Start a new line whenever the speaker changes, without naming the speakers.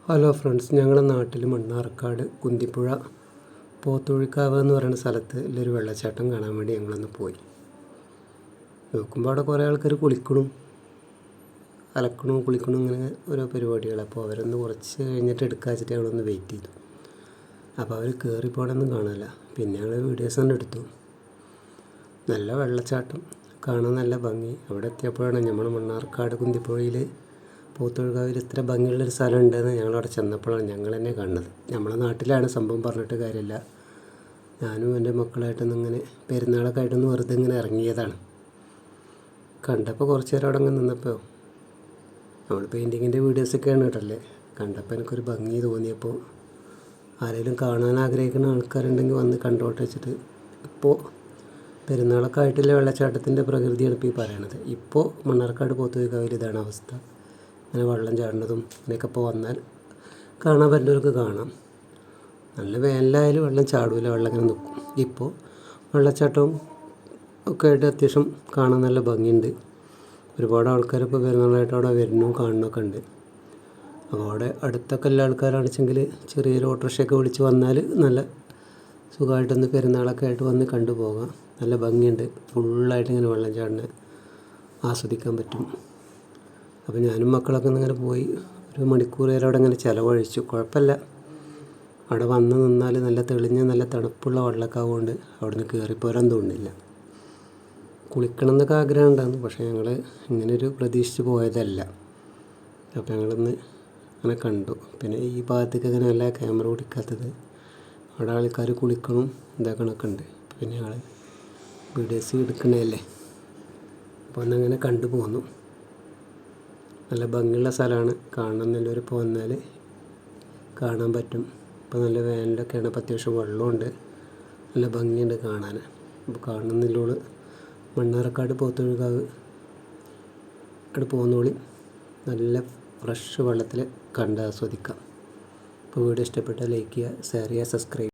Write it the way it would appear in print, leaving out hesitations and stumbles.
Hello friends, ഞങ്ങളുടെ നാട്ടിൽ മണ്ണാർക്കാട് കുന്തിപ്പുഴ പോത്തൊഴിക്കാവ് എന്ന് പറയുന്ന സ്ഥലത്ത് ഉള്ളൊരു വെള്ളച്ചാട്ടം കാണാൻ വേണ്ടി ഞങ്ങളൊന്ന് പോയി നോക്കുമ്പോൾ അവിടെ കുറേ ആൾക്കാർ അലക്കണു കുളിക്കണു ഇങ്ങനെ ഓരോ പരിപാടികൾ. അപ്പോൾ അവരൊന്ന് കുറച്ച് കഴിഞ്ഞിട്ട് എടുക്കുക വെച്ചിട്ട് ഞങ്ങളൊന്ന് വെയിറ്റ് ചെയ്തു. അപ്പോൾ അവർ കയറിപ്പോടൊന്നും കാണില്ല. പിന്നെ ഞങ്ങൾ വീഡിയോസ് തന്നെ എടുത്തു. നല്ല വെള്ളച്ചാട്ടം കാണാൻ നല്ല ഭംഗി. അവിടെ എത്തിയപ്പോഴാണ് നമ്മൾ മണ്ണാർക്കാട് കുന്തിപ്പുഴയിൽ പോത്തൊഴുകാവിൽ ഇത്ര ഭംഗിയുള്ളൊരു സ്ഥലം ഉണ്ടെന്ന് ഞങ്ങളവിടെ ചെന്നപ്പോഴാണ് ഞങ്ങൾ തന്നെ കാണുന്നത്. നമ്മളെ നാട്ടിലാണ് സംഭവം, പറഞ്ഞിട്ട് കാര്യമില്ല. ഞാനും എൻ്റെ മക്കളായിട്ടൊന്നും ഇങ്ങനെ പെരുന്നാളൊക്കെ ആയിട്ടൊന്ന് വെറുതെ ഇങ്ങനെ ഇറങ്ങിയതാണ്. കണ്ടപ്പോൾ കുറച്ച് നേരം അവിടെ അങ്ങനെ നിന്നപ്പോൾ നമ്മൾ പെയിൻറ്റിങ്ങിൻ്റെ വീഡിയോസൊക്കെയാണ് ഇടല്ലേ. കണ്ടപ്പോൾ എനിക്കൊരു ഭംഗി തോന്നിയപ്പോൾ ആരെങ്കിലും കാണാൻ ആഗ്രഹിക്കുന്ന ആൾക്കാരുണ്ടെങ്കിൽ വന്ന് കണ്ടോട്ടെ വെച്ചിട്ട്. ഇപ്പോൾ പെരുന്നാളൊക്കെ ആയിട്ടുള്ള വെള്ളച്ചാട്ടത്തിൻ്റെ പ്രകൃതിയാണ് ഇപ്പോൾ ഈ പറയണത്. ഇപ്പോൾ മണ്ണാർക്കാട് പോത്തൊഴുകാവിൽ ഇതാണ് അവസ്ഥ. അങ്ങനെ വെള്ളം ചാടുന്നതും അങ്ങനെയൊക്കെ ഇപ്പോൾ വന്നാൽ കാണാൻ പറ്റുന്നവർക്ക് കാണാം. നല്ല വേനലായാലും വെള്ളം ചാടില്ല, വെള്ളം ഇങ്ങനെ നിൽക്കും. ഇപ്പോൾ വെള്ളച്ചാട്ടവും ഒക്കെ ആയിട്ട് അത്യാവശ്യം കാണാൻ നല്ല ഭംഗിയുണ്ട്. ഒരുപാട് ആൾക്കാർ ഇപ്പോൾ പെരുന്നാളായിട്ട് അവിടെ വരുന്നു കാണുന്നൊക്കെ ഉണ്ട്. അപ്പോൾ അവിടെ അടുത്തൊക്കെ എല്ലാ ആൾക്കാരാണെച്ചെങ്കിൽ ചെറിയൊരു ഓട്ടോറിക്ഷയൊക്കെ വിളിച്ച് വന്നാൽ നല്ല സുഖമായിട്ടൊന്ന് പെരുന്നാളൊക്കെ ആയിട്ട് വന്ന് കണ്ടുപോകാം. നല്ല ഭംഗിയുണ്ട്. ഫുള്ളായിട്ട് ഇങ്ങനെ വെള്ളം ചാടിനെ ആസ്വദിക്കാൻ പറ്റും. അപ്പോൾ ഞാനും മക്കളൊക്കെ ഇങ്ങനെ പോയി ഒരു മണിക്കൂർ നേരം അവിടെ ഇങ്ങനെ ചിലവഴിച്ചു. കുഴപ്പമില്ല. അവിടെ വന്ന് നിന്നാൽ നല്ല തെളിഞ്ഞ നല്ല തണുപ്പുള്ള വെള്ളമൊക്കെ ആവുകൊണ്ട് അവിടെ നിന്ന് കയറിപ്പോരാൻ തോന്നുന്നില്ല. കുളിക്കണം എന്നൊക്കെ ആഗ്രഹം ഉണ്ടായിരുന്നു, പക്ഷേ ഞങ്ങൾ ഇങ്ങനെയൊരു പ്രതീക്ഷിച്ച് പോയതല്ല. അപ്പോൾ ഞങ്ങളൊന്ന് അങ്ങനെ കണ്ടു. പിന്നെ ഈ ഭാഗത്തേക്ക് അങ്ങനെ നല്ല ക്യാമറ പിടിക്കാത്തത്, അവിടെ ആൾക്കാർ കുളിക്കണം ഇതാക്കണമൊക്കെ ഉണ്ട്. പിന്നെ ഞങ്ങൾ വീഡിയോസ് എടുക്കണതല്ലേ, അപ്പോൾ ഒന്നങ്ങനെ കണ്ടു പോന്നു. നല്ല ഭംഗിയുള്ള സ്ഥലമാണ്. കാണണമെന്നുള്ളവരിപ്പോൾ വന്നാൽ കാണാൻ പറ്റും. ഇപ്പോൾ നല്ല വേനലൊക്കെയാണ്. അപ്പോൾ അത്യാവശ്യം വെള്ളമുണ്ട്, നല്ല ഭംഗിയുണ്ട് കാണാൻ. അപ്പോൾ കാണുന്നില്ലോള് മണ്ണാർക്കാട് പോത്തൊഴുകാവ് അവിടെ പോകുന്നോളി. നല്ല ഫ്രഷ് വെള്ളത്തിൽ കണ്ട് ആസ്വദിക്കാം. അപ്പോൾ വീഡിയോ ഇഷ്ടപ്പെട്ടാൽ ലൈക്ക് ചെയ്യുക, ഷെയർ ചെയ്യുക, സബ്സ്ക്രൈബ് ചെയ്യുക.